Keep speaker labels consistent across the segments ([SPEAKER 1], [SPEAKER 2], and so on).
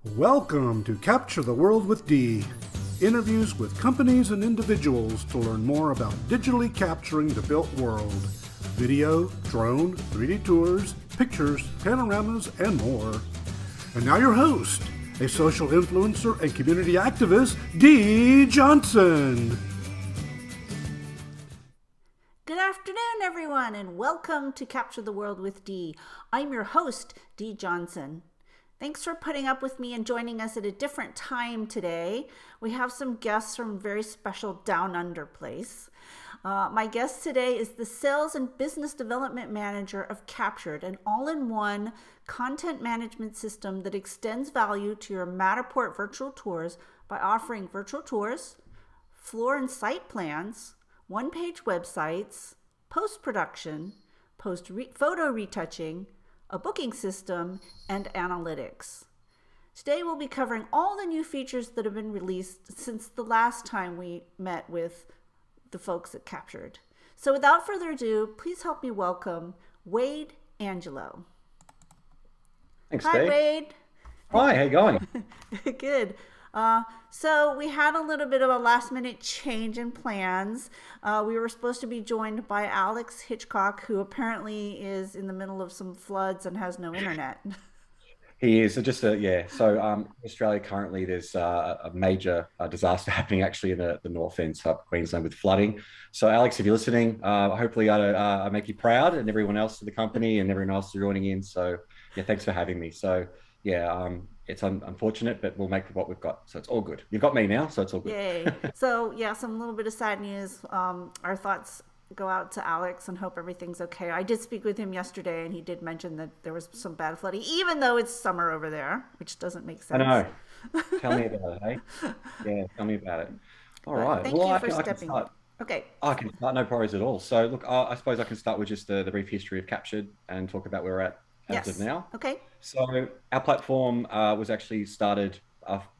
[SPEAKER 1] Welcome to Capture the World with Dee. Interviews with companies and individuals to learn more about digitally capturing the built world. Video, drone, 3D tours, pictures, panoramas, and more. And now your host, a social influencer and community activist, Dee Johnson.
[SPEAKER 2] Good afternoon, everyone, and welcome to Capture the World with Dee. I'm your host, Dee Johnson. Thanks for putting up with me and joining us at a different time today. We have some guests from a very special Down Under place. My guest today is the Sales and Business Development Manager of Captur3d, an all-in-one content management system that extends value to your Matterport virtual tours by offering virtual tours, floor and site plans, one-page websites, post-production, photo retouching, a booking system, and analytics. Today we'll be covering all the new features that have been released since the last time we met with the folks at Captur3d. So without further ado, please help me welcome Wade Angelo.
[SPEAKER 3] Thanks,
[SPEAKER 2] Hi,
[SPEAKER 3] Dave.
[SPEAKER 2] Wade.
[SPEAKER 3] Hi, how you going?
[SPEAKER 2] Good. So we had a little bit of a last minute change in plans. We were supposed to be joined by Alex Hitchcock, who apparently is in the middle of some floods and has no internet.
[SPEAKER 3] He is So, in Australia currently, there's a major disaster happening actually in the north end of Queensland with flooding. So, Alex, if you're listening, hopefully I make you proud, and everyone else in the company and everyone else joining in. So, yeah, thanks for having me. So, yeah, it's unfortunate, but we'll make what we've got. So it's all good. You've got me now, so it's all good.
[SPEAKER 2] Yay. So, yeah, some little bit of sad news. Our thoughts go out to Alex and hope everything's okay. I did speak with him yesterday, and he did mention that there was some bad flooding, even though it's summer over there, which doesn't make sense.
[SPEAKER 3] I know. Tell me about it, hey? Yeah, tell me about it. All right.
[SPEAKER 2] Thank you for stepping in. Okay.
[SPEAKER 3] I can start, no worries at all. So, look, I suppose I can start with just the brief history of Captur3d and talk about where we're at as of now.
[SPEAKER 2] Okay.
[SPEAKER 3] So our platform was actually started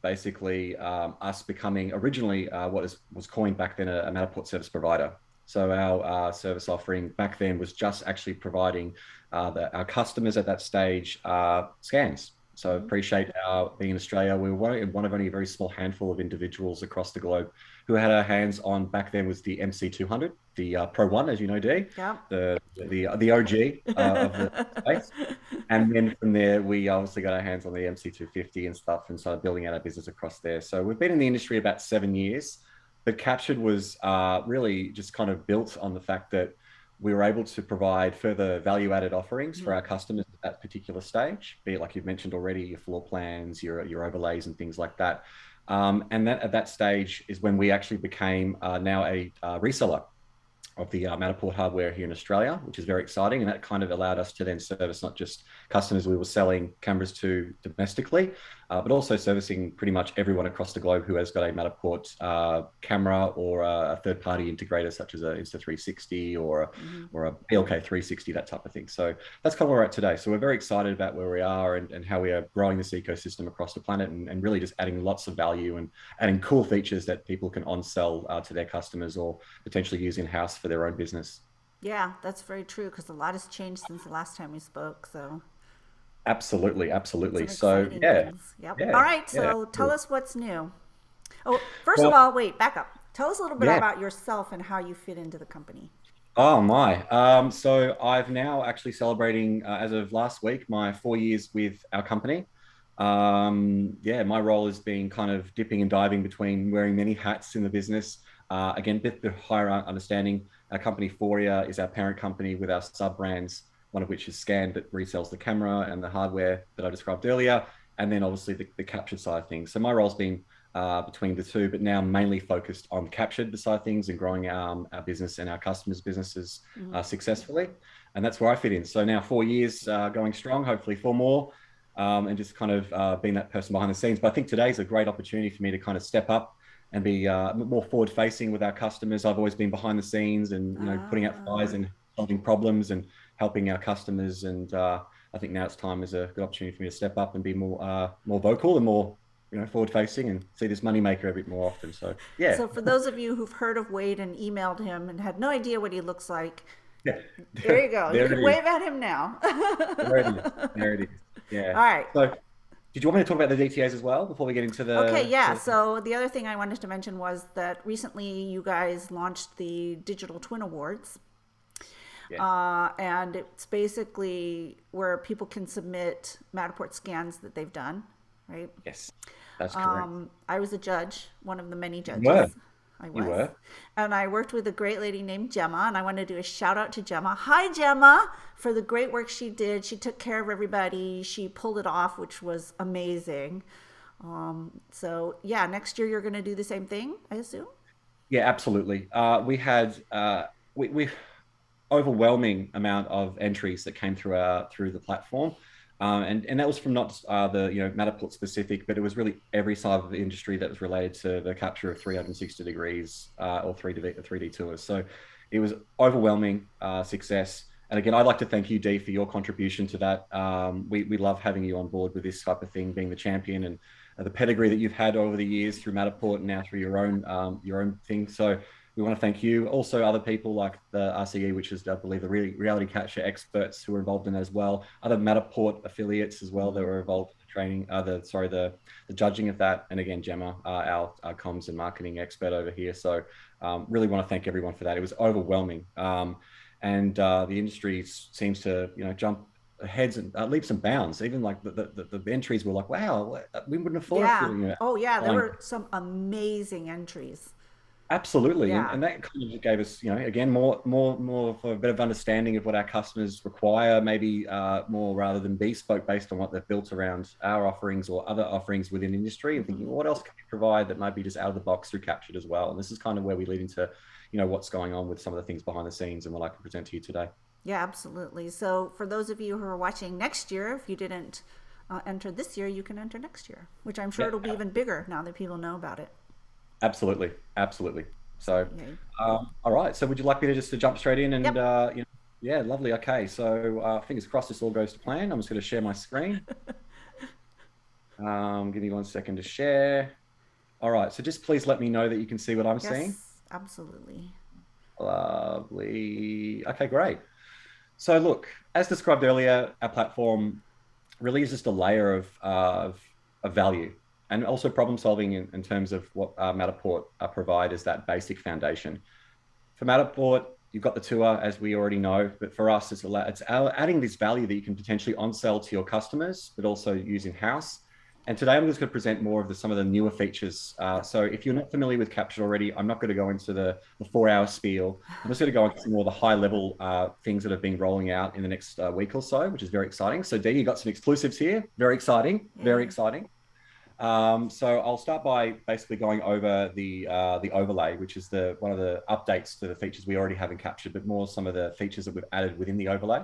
[SPEAKER 3] basically us becoming originally what was coined back then a Matterport service provider. So our service offering back then was just actually providing our customers at that stage scans. So appreciate being in Australia. We were one of only a very small handful of individuals across the globe who had our hands on, back then was the MC200, the Pro 1, as you know, Dee, the OG of the space. And then from there, we obviously got our hands on the MC250 and stuff and started building out our business across there. So we've been in the industry about 7 years, but Captur3d was really just kind of built on the fact that we were able to provide further value-added offerings for our customers at that particular stage, be it like you've mentioned already, your floor plans, your overlays and things like that. And that at that stage is when we actually became now a reseller of the Matterport hardware here in Australia, which is very exciting. And that kind of allowed us to then service not just customers we were selling cameras to domestically, but also servicing pretty much everyone across the globe who has got a Matterport camera or a third-party integrator such as a Insta360 or a PLK360, that type of thing. So that's kind of where we're at today. So we're very excited about where we are and how we are growing this ecosystem across the planet and really just adding lots of value and adding cool features that people can on-sell to their customers or potentially use in-house for their own business.
[SPEAKER 2] Yeah, that's very true because a lot has changed since the last time we spoke. So
[SPEAKER 3] absolutely. So yeah.
[SPEAKER 2] Yep. Yeah. All right. So tell us what's new. Oh, first of all, wait, back up. Tell us a little bit about yourself and how you fit into the company.
[SPEAKER 3] Oh my. So I've now actually celebrating as of last week my 4 years with our company. My role has been kind of dipping and diving between wearing many hats in the business. Again, a bit higher understanding. Our company, Foria, is our parent company with our sub-brands, one of which is Scan, that resells the camera and the hardware that I described earlier, and then obviously the Captur3d side of things. So my role's been between the two, but now mainly focused on Captur3d side of things and growing our business and our customers' businesses successfully. And that's where I fit in. So now 4 years going strong, hopefully 4 more, and just kind of being that person behind the scenes. But I think today's a great opportunity for me to kind of step up and be more forward-facing with our customers. I've always been behind the scenes and putting out fires and solving problems and helping our customers. And I think now it's time as a good opportunity for me to step up and be more vocal and more forward-facing and see this moneymaker a bit more often. So yeah.
[SPEAKER 2] So for those of you who've heard of Wade and emailed him and had no idea what he looks like,
[SPEAKER 3] yeah,
[SPEAKER 2] there you go. You can wave at him now.
[SPEAKER 3] There it is. Yeah.
[SPEAKER 2] All right.
[SPEAKER 3] So Did you want me to talk about the DTAs as well before we get into
[SPEAKER 2] Okay,
[SPEAKER 3] the
[SPEAKER 2] yeah.
[SPEAKER 3] to
[SPEAKER 2] So the other thing I wanted to mention was that recently you guys launched the Digital Twin Awards.
[SPEAKER 3] yeah,
[SPEAKER 2] And it's basically where people can submit Matterport scans that they've done, right?
[SPEAKER 3] yes, that's correct.
[SPEAKER 2] I was a judge, one of the many
[SPEAKER 3] You were,
[SPEAKER 2] judges. I
[SPEAKER 3] you
[SPEAKER 2] was.
[SPEAKER 3] were.
[SPEAKER 2] And I worked with a great lady named Gemma, and I want to do a shout out to Gemma. Hi, Gemma, for the great work she did. She took care of everybody. She pulled it off, which was amazing. So, yeah, next year you're going to do the same thing, I assume?
[SPEAKER 3] Yeah, absolutely. We had we overwhelming amount of entries that came through the platform. And that was from not just the Matterport specific, but it was really every side of the industry that was related to the capture of 360 degrees or 3D tours. So it was overwhelming success. And again, I'd like to thank you, Dee, for your contribution to that. We love having you on board with this type of thing, being the champion and the pedigree that you've had over the years through Matterport and now through your own thing. So we want to thank you. Also, other people like the RCE, which is, I believe, the reality capture experts who were involved in it as well. Other Matterport affiliates as well that were involved in the training, the judging of that. And again, Gemma, our comms and marketing expert over here. So really want to thank everyone for that. It was overwhelming. And the industry seems to, jump heads and leaps and bounds. Even like the entries were like, wow, we wouldn't have thought
[SPEAKER 2] Yeah.
[SPEAKER 3] of,
[SPEAKER 2] Oh, yeah. There
[SPEAKER 3] applying.
[SPEAKER 2] were some amazing entries.
[SPEAKER 3] Absolutely, and,
[SPEAKER 2] Yeah.
[SPEAKER 3] and that kind of gave us, again, more of a bit of understanding of what our customers require, maybe more rather than bespoke based on what they've built around our offerings or other offerings within industry, and thinking, well, what else can we provide that might be just out of the box through Captured as well. And this is kind of where we lead into, what's going on with some of the things behind the scenes and what I can present to you today.
[SPEAKER 2] Yeah, absolutely. So, for those of you who are watching next year, if you didn't enter this year, you can enter next year, which I'm sure
[SPEAKER 3] Yeah,
[SPEAKER 2] it'll be even bigger now that people know about it.
[SPEAKER 3] absolutely, absolutely.
[SPEAKER 2] So,
[SPEAKER 3] So,
[SPEAKER 2] yay.
[SPEAKER 3] all right. So, would you like me to just to jump straight in and,
[SPEAKER 2] Yep.
[SPEAKER 3] yeah, lovely. Okay, so fingers crossed this all goes to plan. I'm just going to share my screen. Give me 1 second to share. All right, so just please let me know that you can see what I'm seeing.
[SPEAKER 2] Yes, absolutely.
[SPEAKER 3] Lovely. Okay, great. So look, as described earlier, our platform really is just a layer of value and also problem solving in terms of what Matterport provide as that basic foundation. For Matterport, you've got the tour, as we already know, but for us, it's adding this value that you can potentially on-sell to your customers, but also use in-house. And today I'm just going to present more of some of the newer features. So if you're not familiar with Capture already, I'm not going to go into the 4-hour spiel. I'm just going to go into some more of the high-level things that have been rolling out in the next week or so, which is very exciting. So Dee, you got some exclusives here. Very exciting. Very
[SPEAKER 2] Yay.
[SPEAKER 3] exciting. So I'll start by basically going over the overlay, which is one of the updates to the features we already have in Captured, but more some of the features that we've added within the overlay.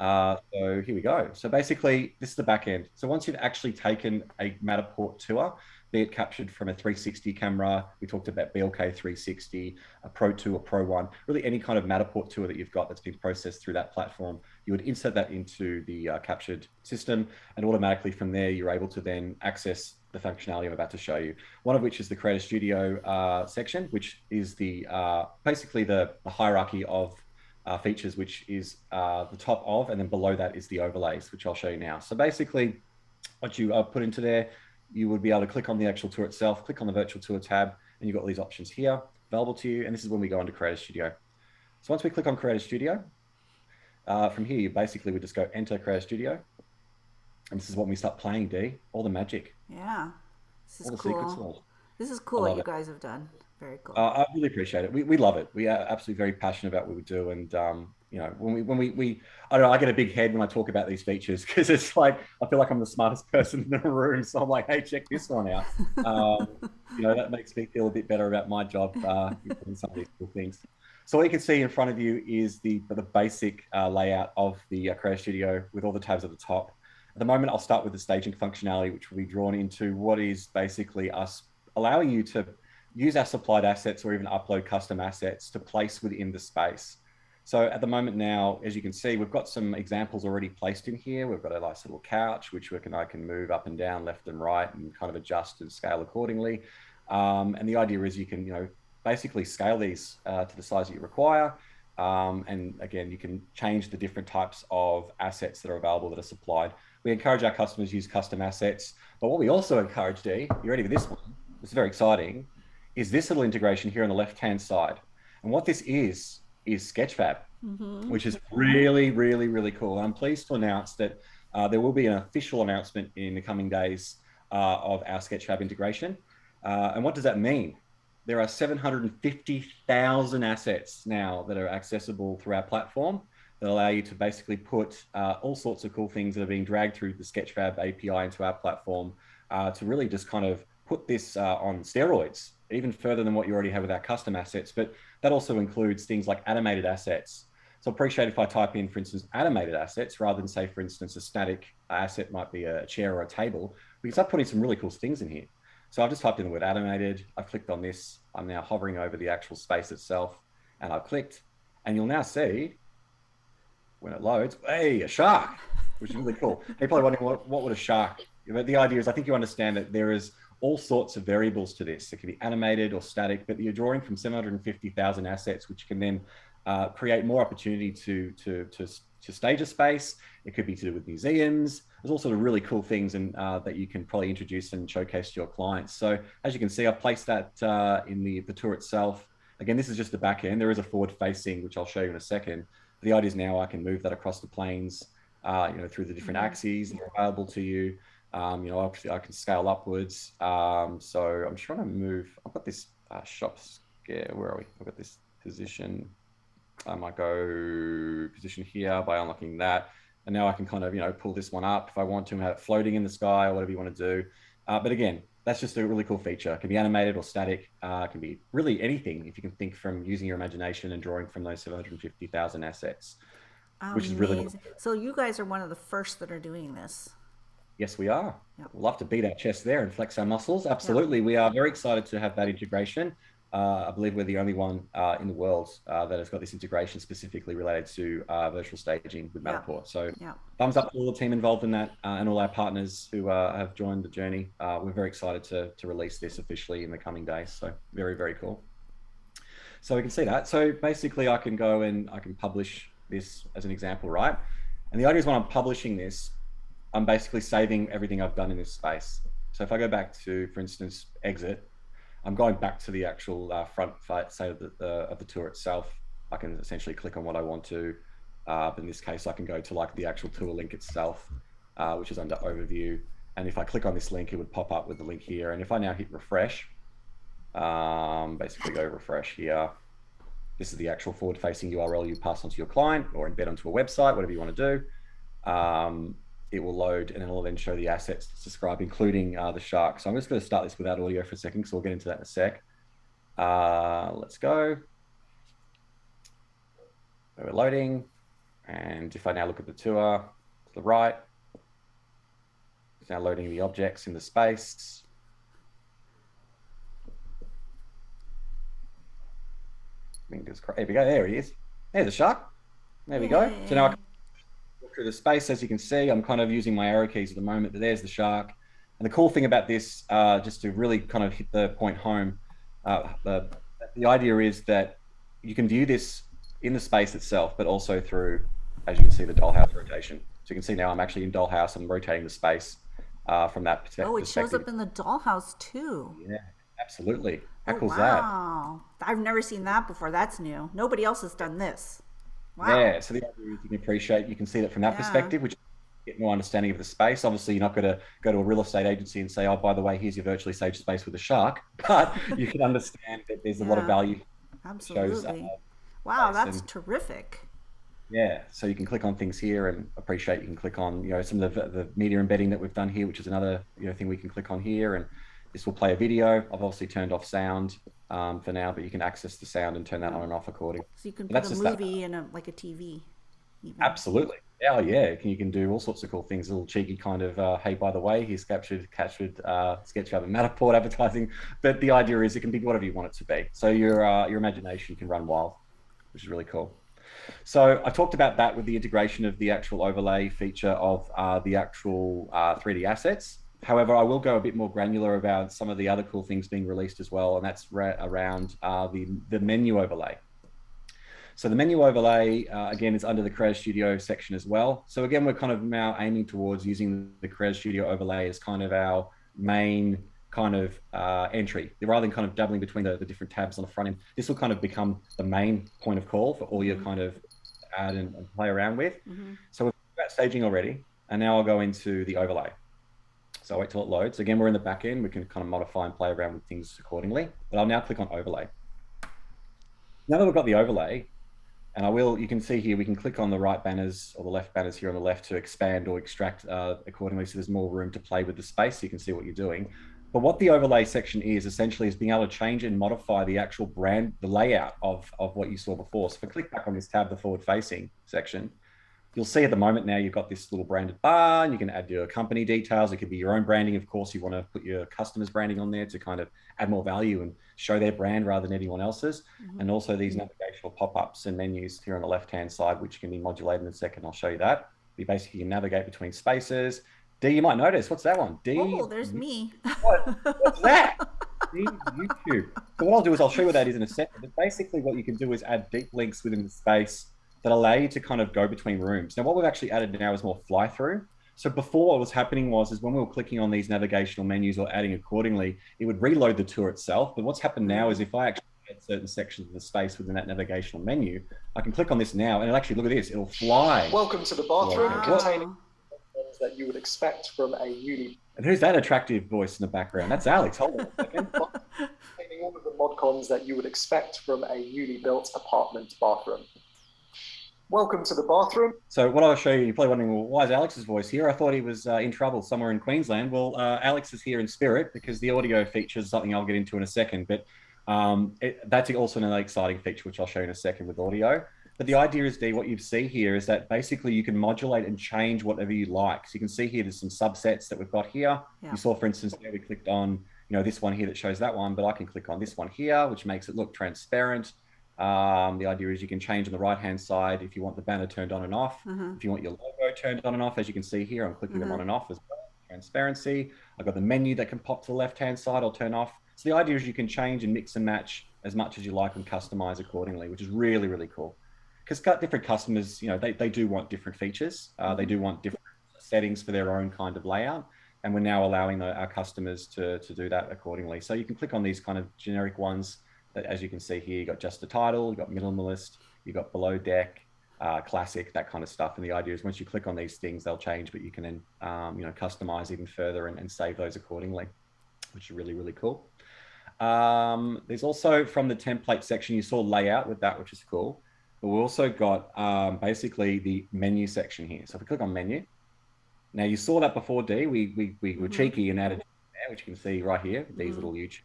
[SPEAKER 3] So here we go. So basically, this is the back end. So once you've actually taken a Matterport tour, be it captured from a 360 camera, we talked about BLK 360, a Pro 2 or Pro 1, really any kind of Matterport tour that you've got that's been processed through that platform, you would insert that into the captured system, and automatically from there, you're able to then access the functionality I'm about to show you. One of which is the Creator Studio section, which is basically the hierarchy of features, which is the top of, and then below that is the overlays, which I'll show you now. So basically, what you put into there, you would be able to click on the actual tour itself, click on the virtual tour tab, and you've got all these options here available to you. And this is when we go into Creator Studio. So once we click on Creator Studio, from here, you basically would just go enter Creator Studio. And this is when we start playing, Dee. All the magic.
[SPEAKER 2] Yeah. This is
[SPEAKER 3] all the secrets.
[SPEAKER 2] cool. This is cool what you
[SPEAKER 3] it.
[SPEAKER 2] guys have done. Very cool.
[SPEAKER 3] I really appreciate it. We love it. We are absolutely very passionate about what we do. And, when we I don't know, I get a big head when I talk about these features because it's like, I feel like I'm the smartest person in the room. So I'm like, hey, check this one out. That makes me feel a bit better about my job in some of these cool things. So what you can see in front of you is the basic layout of the Creator Studio with all the tabs at the top. At the moment, I'll start with the staging functionality, which will be drawn into what is basically us allowing you to use our supplied assets or even upload custom assets to place within the space. So at the moment now, as you can see, we've got some examples already placed in here. We've got a nice little couch, which I can move up and down, left and right, and kind of adjust and scale accordingly. And the idea is you can, basically scale these to the size that you require. And again, you can change the different types of assets that are available that are supplied. We encourage our customers to use custom assets. But what we also encourage, Dee, you ready for this one? It's very exciting, is this little integration here on the left-hand side. And what this is Sketchfab, which is really, really, really cool. And I'm pleased to announce that there will be an official announcement in the coming days of our Sketchfab integration. And what does that mean? There are 750,000 assets now that are accessible through our platform that allow you to basically put all sorts of cool things that are being dragged through the Sketchfab API into our platform to really just kind of put this on steroids, even further than what you already have with our custom assets. But that also includes things like animated assets. So I appreciate if I type in, for instance, animated assets, rather than say, for instance, a static asset might be a chair or a table. We can start putting some really cool things in here. So I've just typed in the word animated. I've clicked on this. I'm now hovering over the actual space itself, and I've clicked, and you'll now see when it loads, hey, a shark, which is really cool. You're probably wondering what would a shark, the idea is, I think you understand that there is all sorts of variables to this. It can be animated or static, but you're drawing from 750,000 assets, which can then create more opportunity to stage a space. It could be to do with museums. There's all sort of really cool things and that you can probably introduce and showcase to your clients. So as you can see, I've placed that in the tour itself. Again, this is just the back end. There is a forward facing, which I'll show you in a second. The idea is now I can move that across the planes, through the different axes that are available to you. Obviously I can scale upwards. So I'm trying to move. I've got this shop scare. Where are we? I've got this position. I might go position here by unlocking that. And now I can kind of, pull this one up if I want to and have it floating in the sky or whatever you want to do. But again, that's just a really cool feature. It can be animated or static. It can be really anything if you can think from using your imagination and drawing from those 750,000 assets, which is really cool.
[SPEAKER 2] So you guys are one of the first that are doing this.
[SPEAKER 3] Yes, we are.
[SPEAKER 2] Yep.
[SPEAKER 3] We'll love to beat our chest there and flex our muscles. Absolutely. Yep. We are very excited to have that integration. I believe we're the only one in the world that has got this integration specifically related to virtual staging with Matterport. So thumbs up to all the team involved in that and all our partners who have joined the journey. We're very excited to release this officially in the coming days. So very, very cool. So we can see that. So basically I can go and I can publish this as an example, right? And the idea is when I'm publishing this, I'm basically saving everything I've done in this space. So if I go back to, for instance, exit, I'm going back to the actual front side of the tour itself. I can essentially click on what I want to. But in this case, I can go to like the actual tour link itself, which is under overview. And if I click on this link, it would pop up with the link here. And if I now hit refresh, basically go refresh here. This is the actual forward-facing URL you pass on to your client or embed onto a website, whatever you want to do. It will load and it will then show the assets to describe, including the shark. So I'm just going to start this without audio for a second, so we'll get into that in a sec. Let's go. So we're loading. And if I now look at the tour to the right, it's now loading the objects in the space. There we go. There he is. There's a shark. There we go. So now I can walk through the space. As you can see, I'm kind of using my arrow keys at the moment, but there's the shark. And the cool thing about this, just to really kind of hit the point home, the idea is that you can view this in the space itself, but also through, as you can see, the dollhouse rotation. So you can see now I'm actually in dollhouse. I'm rotating the space from that perspective.
[SPEAKER 2] Oh, it shows up in the dollhouse too.
[SPEAKER 3] Yeah, absolutely. How cool is
[SPEAKER 2] that? Wow. I've never seen that before. That's new. Nobody else has done this. Wow.
[SPEAKER 3] Yeah, so the idea is you can appreciate, you can see that from that perspective, which get more understanding of the space. Obviously, you're not going to go to a real estate agency and say, oh, by the way, here's your virtually staged space with a shark. But you can understand that there's a lot of value.
[SPEAKER 2] Absolutely. Shows, wow, that's terrific.
[SPEAKER 3] Yeah, so you can click on things here and appreciate. You can click on, some of the media embedding that we've done here, which is another thing we can click on here, and this will play a video. I've obviously turned off sound for now, but you can access the sound and turn that on and off accordingly.
[SPEAKER 2] So you can put a movie in like a TV. Even.
[SPEAKER 3] Absolutely. Oh yeah, you can do all sorts of cool things. A little cheeky kind of, hey, by the way, here's captured SketchFab and Matterport advertising. But the idea is it can be whatever you want it to be. So your imagination can run wild, which is really cool. So I talked about that with the integration of the actual overlay feature of the actual 3D assets. However, I will go a bit more granular about some of the other cool things being released as well, and that's around the menu overlay. So the menu overlay, again, is under the Creative Studio section as well. So again, we're kind of now aiming towards using the Creative Studio overlay as kind of our main kind of entry, rather than kind of doubling between the different tabs on the front end. This will kind of become the main point of call for all your kind of add and play around with. So we've got staging already, and now I'll go into the overlay. So I'll wait till it loads. Again, we're in the back end. We can kind of modify and play around with things accordingly, but I'll now click on overlay. Now that we've got the overlay, and you can see here, we can click on the right banners or the left banners here on the left to expand or extract accordingly. So there's more room to play with the space. So you can see what you're doing. But what the overlay section is essentially is being able to change and modify the actual brand, the layout of what you saw before. So if I click back on this tab, the forward facing section, you'll see at the moment now you've got this little branded bar, and you can add your company details. It could be your own branding. Of course, you want to put your customers' branding on there to kind of add more value and show their brand rather than anyone else's. And also these navigational pop-ups and menus here on the left-hand side, which can be modulated in a second. I'll show you that. You basically can navigate between spaces. D, you might notice, what's that one? D.
[SPEAKER 2] Oh, there's me.
[SPEAKER 3] What's that? D, YouTube. So what I'll do is I'll show you what that is in a second. But basically what you can do is add deep links within the space that allow you to kind of go between rooms. Now, what we've actually added now is more fly through. So before what was happening is when we were clicking on these navigational menus or adding accordingly, it would reload the tour itself. But what's happened now is if I actually add certain sections of the space within that navigational menu, I can click on this now and it'll actually, look at this, it'll fly.
[SPEAKER 4] Welcome to the bathroom containing that you would expect from a newly...
[SPEAKER 3] And who's that attractive voice in the background? That's Alex. Hold on a second.
[SPEAKER 4] Containing all of the mod cons that you would expect from a newly built apartment bathroom. Welcome to the bathroom. So
[SPEAKER 3] what I'll show you, you're probably wondering, well, why is Alex's voice here? I thought he was in trouble somewhere in Queensland. Well, Alex is here in spirit because the audio feature is something I'll get into in a second. But that's also another exciting feature, which I'll show you in a second with audio. But the idea is, Dee, what you see here is that basically you can modulate and change whatever you like. So you can see here, there's some subsets that we've got here. Yeah. You saw, for instance, there we clicked on, this one here that shows that one, but I can click on this one here, which makes it look transparent. The idea is you can change on the right-hand side if you want the banner turned on and off. If you want your logo turned on and off, as you can see here, I'm clicking them on and off as well. Transparency. I've got the menu that can pop to the left-hand side or turn off. So the idea is you can change and mix and match as much as you like and customize accordingly, which is really, really cool. Because different customers, they do want different features. They do want different settings for their own kind of layout. And we're now allowing our customers to do that accordingly. So you can click on these kind of generic ones. As you can see here, you got just the title, you got minimalist, you got below deck, classic, that kind of stuff. And the idea is once you click on these things, they'll change, but you can then, customize even further and save those accordingly, which is really, really cool. There's also from the template section, you saw layout with that, which is cool. But we also got basically the menu section here. So if we click on menu, now you saw that before, Dee, we were cheeky and added there, which you can see right here, Dee's little YouTube.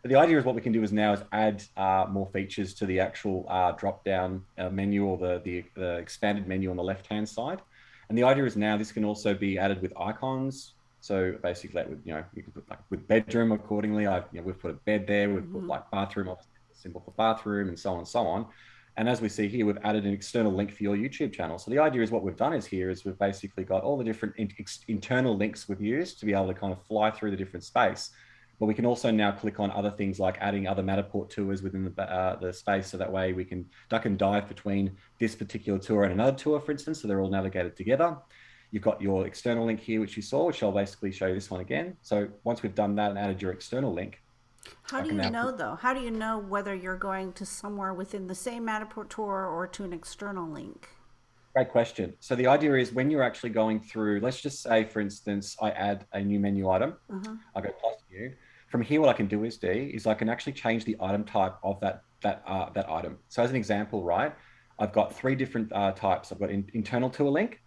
[SPEAKER 3] But the idea is what we can do is add more features to the actual drop-down menu or the expanded menu on the left-hand side. And the idea is now this can also be added with icons. So basically, you can put like with bedroom accordingly. We've put a bed there. We've put like bathroom, obviously a symbol for bathroom, and so on and so on. And as we see here, we've added an external link for your YouTube channel. So the idea is what we've done is we've basically got all the different internal links we've used to be able to kind of fly through the different space. But we can also now click on other things like adding other Matterport tours within the space. So that way we can duck and dive between this particular tour and another tour, for instance. So they're all navigated together. You've got your external link here, which you saw, which I'll basically show you this one again. So once we've done that and added your external link.
[SPEAKER 2] How do you know though? How do you know whether you're going to somewhere within the same Matterport tour or to an external link?
[SPEAKER 3] Great question. So the idea is when you're actually going through, let's just say, for instance, I add a new menu item. I go plus new. From here, what I can do is I can actually change the item type of that item. So as an example, right, I've got three different types. I've got internal tour link.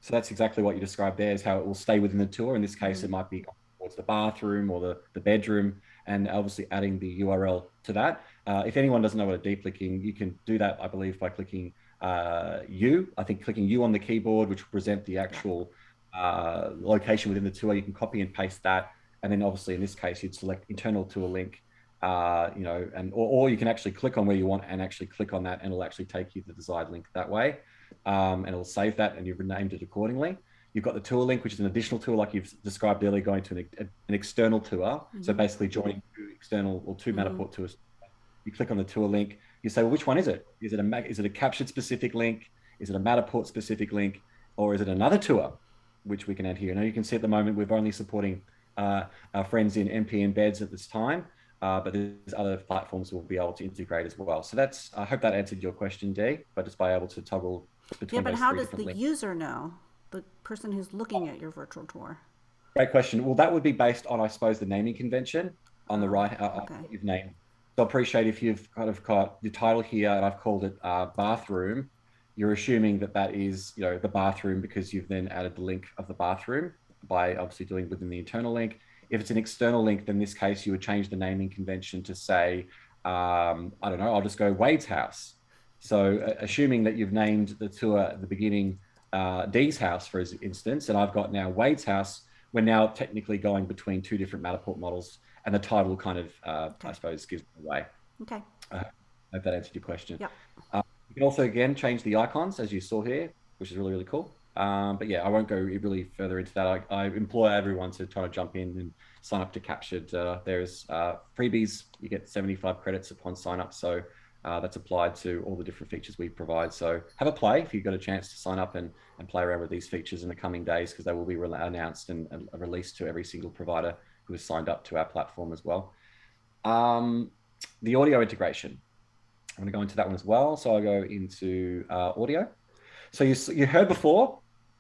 [SPEAKER 3] So that's exactly what you described there, is how it will stay within the tour. In this case, it might be towards the bathroom or the bedroom, and obviously adding the URL to that. If anyone doesn't know what a deep linking, you can do that, I believe, by clicking clicking U on the keyboard, which will present the actual location within the tour. You can copy and paste that. And then obviously in this case, you'd select internal tour link, or you can actually click on where you want and actually click on that, and it'll actually take you to the desired link that way. And it'll save that, and you've renamed it accordingly. You've got the tour link, which is an additional tour, like you've described earlier, going to an external tour. So basically joining two external or two Matterport tours. You click on the tour link, You say, well, which one is it? Is it a captured specific link? Is it a Matterport specific link? Or is it another tour, which we can add here? Now you can see at the moment, we're only supporting our friends in MP embeds at this time, but there's other platforms we'll be able to integrate as well. So that's, I hope that answered your question, Dee, but just by able to toggle between
[SPEAKER 2] Yeah, but
[SPEAKER 3] those
[SPEAKER 2] how
[SPEAKER 3] three
[SPEAKER 2] does
[SPEAKER 3] different
[SPEAKER 2] the
[SPEAKER 3] links.
[SPEAKER 2] user know? The person who's looking at your virtual tour?
[SPEAKER 3] Great question. Well, that would be based on, I suppose, the naming convention on the right,
[SPEAKER 2] okay.
[SPEAKER 3] what you've named. So I appreciate if you've kind of got the title here and I've called it bathroom, you're assuming that that is, the bathroom because you've then added the link of the bathroom by obviously doing within the internal link. If it's an external link, then in this case, you would change the naming convention to say, I don't know, I'll just go Wade's house. So assuming that you've named the tour at the beginning, Dee's house, for instance, and I've got now Wade's house, we're now technically going between two different Matterport models, and the title kind of, okay, I suppose, gives it away.
[SPEAKER 2] Okay.
[SPEAKER 3] I hope that answered your question.
[SPEAKER 2] Yep.
[SPEAKER 3] You can also, again, change the icons, as you saw here, which is really, really cool. But yeah, I won't go really further into that. I implore everyone to try to jump in and sign up to Captured. There's freebies. You get 75 credits upon sign up. So that's applied to all the different features we provide. So have a play if you've got a chance to sign up and play around with these features in the coming days, because they will be announced and released to every single provider who has signed up to our platform as well. The audio integration. I'm going to go into that one as well. So I'll go into audio. So you heard before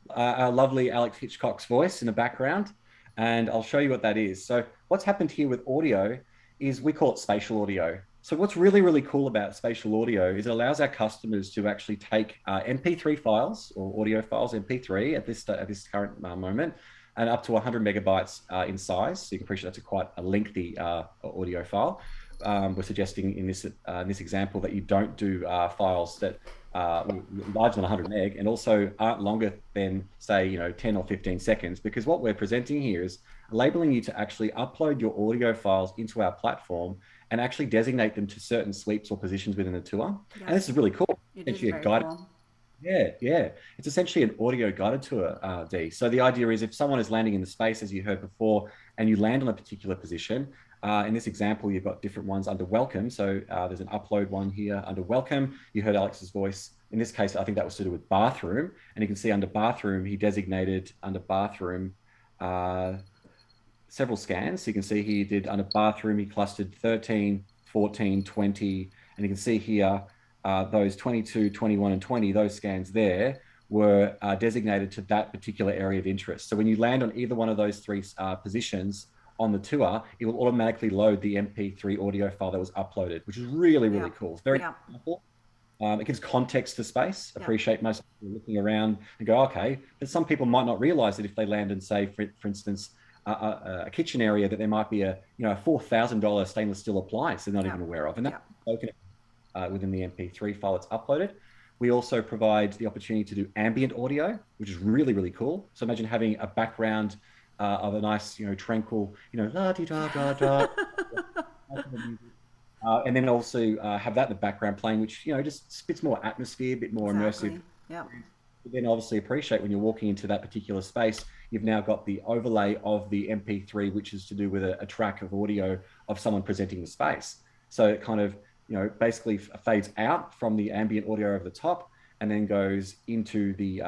[SPEAKER 3] our lovely Alex Hitchcock's voice in the background, and I'll show you what that is. So what's happened here with audio is we call it spatial audio. So what's really, really cool about spatial audio is it allows our customers to actually take MP3 files or audio files, MP3 at this current moment, and up to 100 megabytes in size. So you can appreciate that's quite a lengthy audio file. We're suggesting in this example that you don't do files that larger than 100 meg and also aren't longer than, say, 10 or 15 seconds, because what we're presenting here is labeling you to actually upload your audio files into our platform and actually designate them to certain sweeps or positions within the tour. Yeah. And this is really cool.
[SPEAKER 2] It is very cool.
[SPEAKER 3] Yeah. It's essentially an audio guided tour, Dee. So the idea is if someone is landing in the space, as you heard before, and you land on a particular position, in this example, you've got different ones under welcome. So there's an upload one here under welcome. You heard Alex's voice. In this case, I think that was to do with bathroom. And you can see under bathroom, he designated under bathroom several scans. So you can see he did under bathroom, he clustered 13, 14, 20. And you can see here, those 22, 21, and 20, those scans there were designated to that particular area of interest. So when you land on either one of those three positions on the tour, it will automatically load the MP3 audio file that was uploaded, which is really, really cool. It's very powerful. It gives context to space. Appreciate most people looking around and go, okay, but some people might not realize that if they land and say, for instance, a kitchen area, that there might be a $4,000 stainless steel appliance they're not even aware of. And that's spoken within the MP3 file that's uploaded. We also provide the opportunity to do ambient audio, which is really, really cool. So imagine having a background of a nice, tranquil, la-di-da-da-da. And then also have that in the background playing, which, just spits more atmosphere, a bit more immersive.
[SPEAKER 2] Yeah.
[SPEAKER 3] Then obviously appreciate when you're walking into that particular space, you've now got the overlay of the MP3, which is to do with a track of audio of someone presenting the space. So it kind of, basically fades out from the ambient audio over the top and then goes into the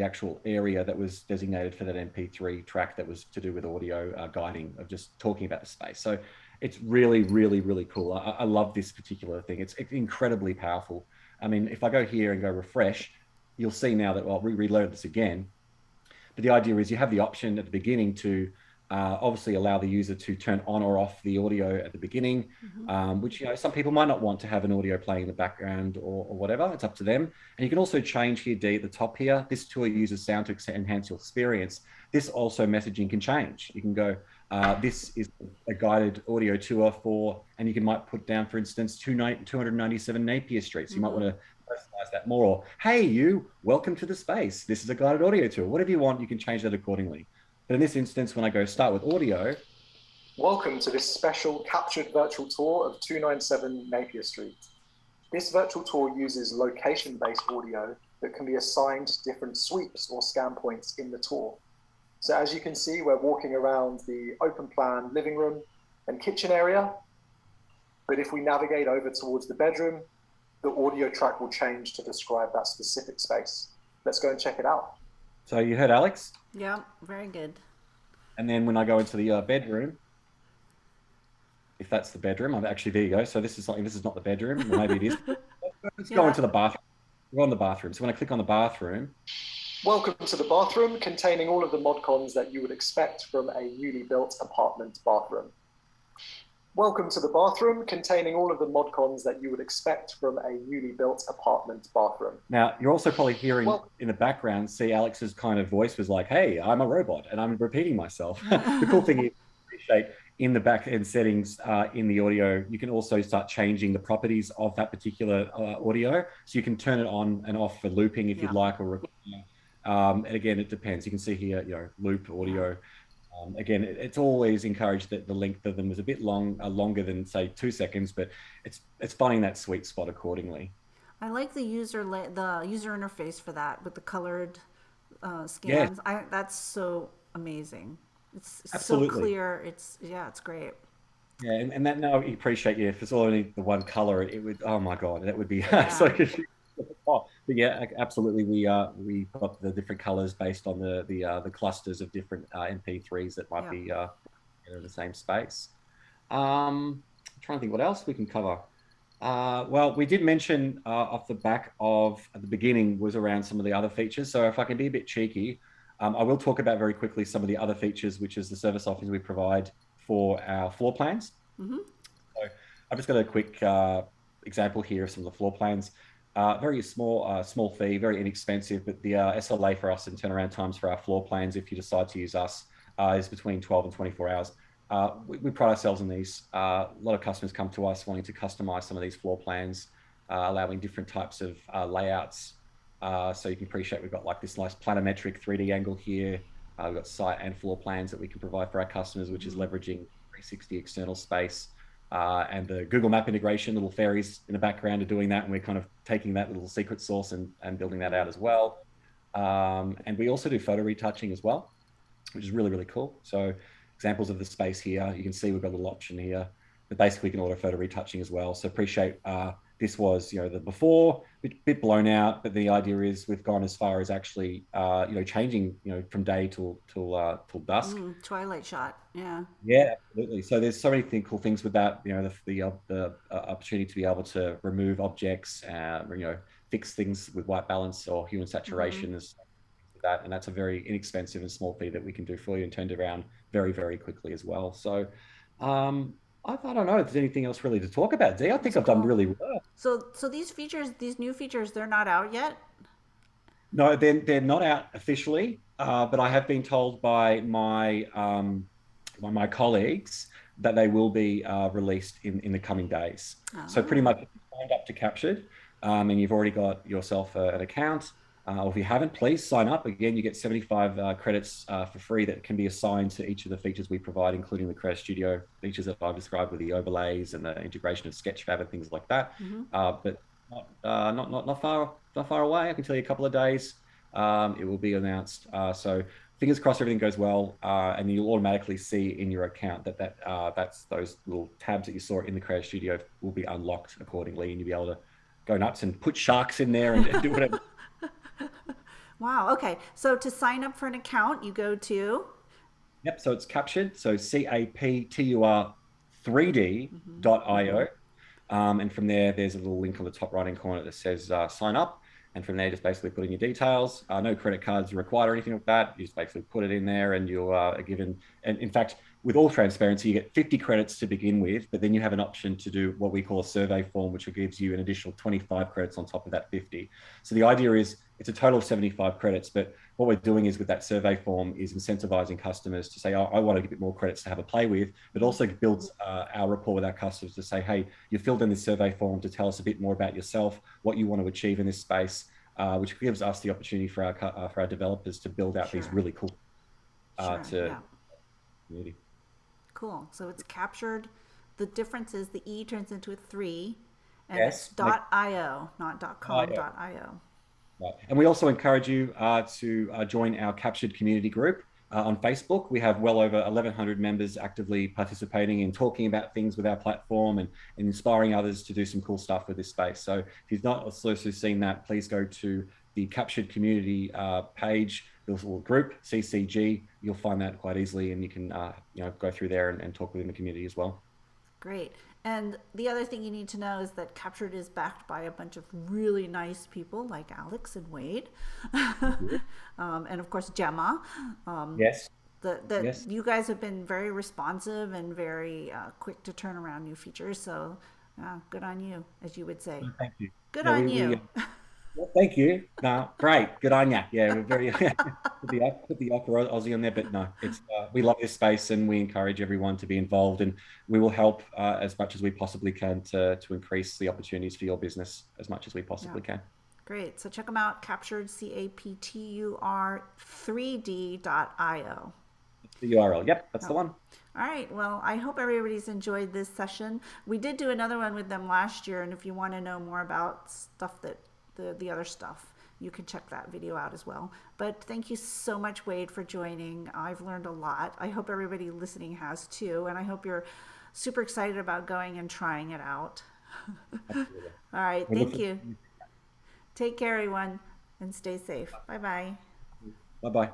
[SPEAKER 3] actual area that was designated for that MP3 track that was to do with audio guiding of just talking about the space. So it's really, really, really cool. I love this particular thing. It's incredibly powerful. I mean, if I go here and go refresh, you'll see now that, well, we reload this again. But the idea is you have the option at the beginning to obviously allow the user to turn on or off the audio at the beginning, which, some people might not want to have an audio playing in the background or whatever. It's up to them. And you can also change here, Dee, at the top here. This tool uses sound to enhance your experience. This also messaging can change. You can go, this is a guided audio tour for, and you might put down, for instance, 297 Napier Street. So you might want to personalize that more. Or, hey, you, welcome to the space. This is a guided audio tour. Whatever you want, you can change that accordingly. But in this instance, when I go start with audio.
[SPEAKER 4] Welcome to this special captured virtual tour of 297 Napier Street. This virtual tour uses location-based audio that can be assigned different sweeps or scan points in the tour. So as you can see, we're walking around the open plan living room and kitchen area. But if we navigate over towards the bedroom, the audio track will change to describe that specific space. Let's go and check it out.
[SPEAKER 3] So you heard Alex?
[SPEAKER 2] Yeah, very good.
[SPEAKER 3] And then when I go into the bedroom, if that's the bedroom, there you go. So this is not the bedroom, or maybe it is. Let's go into the bathroom. We're on the bathroom. So when I click on the bathroom.
[SPEAKER 4] Welcome to the bathroom, containing all of the mod cons that you would expect from a newly built apartment bathroom. Welcome to the bathroom, containing all of the mod cons that you would expect from a newly built apartment bathroom.
[SPEAKER 3] Now, you're also probably hearing in the background, see Alex's kind of voice was like, hey, I'm a robot, and I'm repeating myself. The cool thing is, appreciate in the back end settings in the audio, you can also start changing the properties of that particular audio. So you can turn it on and off for looping if you'd like, or and again, it depends. You can see here, loop audio. Again, it's always encouraged that the length of them is a bit longer than say 2 seconds, but it's finding that sweet spot accordingly.
[SPEAKER 2] I like the user interface for that with the colored scans. Yeah. That's so amazing. It's so clear. It's great.
[SPEAKER 3] Yeah, and that now you appreciate. Yeah, if it's only the one color, it would. Oh my god, that would be so confusing. But yeah, absolutely. We got the different colors based on the clusters of different MP3s that might be in the same space. I'm trying to think what else we can cover. Well, we did mention off the back of at the beginning was around some of the other features. So if I can be a bit cheeky, I will talk about very quickly some of the other features, which is the service offerings we provide for our floor plans. Mm-hmm. So I've just got a quick example here of some of the floor plans. Very small fee, very inexpensive, but the SLA for us and turnaround times for our floor plans, if you decide to use us, is between 12 and 24 hours. We pride ourselves in these. A lot of customers come to us wanting to customize some of these floor plans, allowing different types of layouts. So you can appreciate we've got like this nice planimetric 3D angle here. We've got site and floor plans that we can provide for our customers, which is leveraging 360 external space. And the Google Map integration, little fairies in the background are doing that, and we're kind of taking that little secret sauce and building that out as well. And we also do photo retouching as well, which is really, really cool. So examples of the space here, you can see we've got a little option here, but basically we can order photo retouching as well. So appreciate this was, the before, a bit blown out, but the idea is we've gone as far as actually, changing, from day till dusk.
[SPEAKER 2] Twilight shot, yeah.
[SPEAKER 3] Yeah, absolutely. So there's so many cool things with that. The opportunity to be able to remove objects, fix things with white balance or hue and saturation is that, and that's a very inexpensive and small fee that we can do for you and turned around very, very quickly as well. So. I don't know if there's anything else really to talk about, Dee. I think I've done really well.
[SPEAKER 2] So these new features, they're not out yet?
[SPEAKER 3] No, they're not out officially, but I have been told by my colleagues that they will be released in the coming days. Oh. So pretty much if you signed up to Captured and you've already got yourself an account, or if you haven't, please sign up. Again, you get 75 credits for free that can be assigned to each of the features we provide, including the Creative Studio features that I've described with the overlays and the integration of Sketchfab and things like that. But not far away. I can tell you a couple of days. It will be announced. So fingers crossed everything goes well, and you'll automatically see in your account that's those little tabs that you saw in the Creative Studio will be unlocked accordingly, and you'll be able to go nuts and put sharks in there and do whatever.
[SPEAKER 2] Wow. Okay. So to sign up for an account, you go to.
[SPEAKER 3] Yep. So it's Captured. So Captur3d.io. And from there's a little link on the top right-hand corner that says sign up. And from there, just basically put in your details. No credit cards required or anything like that. You just basically put it in there and you are given, and in fact, with all transparency, you get 50 credits to begin with, but then you have an option to do what we call a survey form, which gives you an additional 25 credits on top of that 50. So the idea is it's a total of 75 credits, but what we're doing is with that survey form is incentivizing customers to say, I want a bit more credits to have a play with, but also builds our rapport with our customers to say, hey, you filled in this survey form to tell us a bit more about yourself, what you want to achieve in this space, which gives us the opportunity for our developers to build out these really cool community.
[SPEAKER 2] Cool. So it's Captured. The difference is the E turns into a 3, and
[SPEAKER 3] it's
[SPEAKER 2] .io, not .com, .io.
[SPEAKER 3] Right. And we also encourage you to join our Captured community group. on Facebook. We have well over 1,100 members actively participating in talking about things with our platform and inspiring others to do some cool stuff with this space. So if you've not also seen that, please go to the Captured Community page, the little group, CCG. You'll find that quite easily, and you can go through there and talk within the community as well.
[SPEAKER 2] Great. And the other thing you need to know is that Captured is backed by a bunch of really nice people like Alex and Wade, and of course Gemma.
[SPEAKER 3] Yes.
[SPEAKER 2] Yes. You guys have been very responsive and very quick to turn around new features. So good on you, as you would say.
[SPEAKER 3] Thank you.
[SPEAKER 2] Good on you.
[SPEAKER 3] Well, thank you. No, great. Good on you. Yeah, we're very put the opera Aussie on there, but no, it's we love this space and we encourage everyone to be involved, and we will help as much as we possibly can to increase the opportunities for your business as much as we possibly can.
[SPEAKER 2] Great. So check them out, Captured, CAPTUR3D.io.
[SPEAKER 3] The URL. Yep, that's the one.
[SPEAKER 2] All right. Well, I hope everybody's enjoyed this session. We did do another one with them last year, and if you want to know more about stuff that the other stuff, you can check that video out as well. But thank you so much, Wade, for joining. I've learned a lot. I hope everybody listening has too, and I hope you're super excited about going and trying it out. All right. Thank you. Take care, everyone, and stay safe. Bye-bye.
[SPEAKER 3] Bye-bye.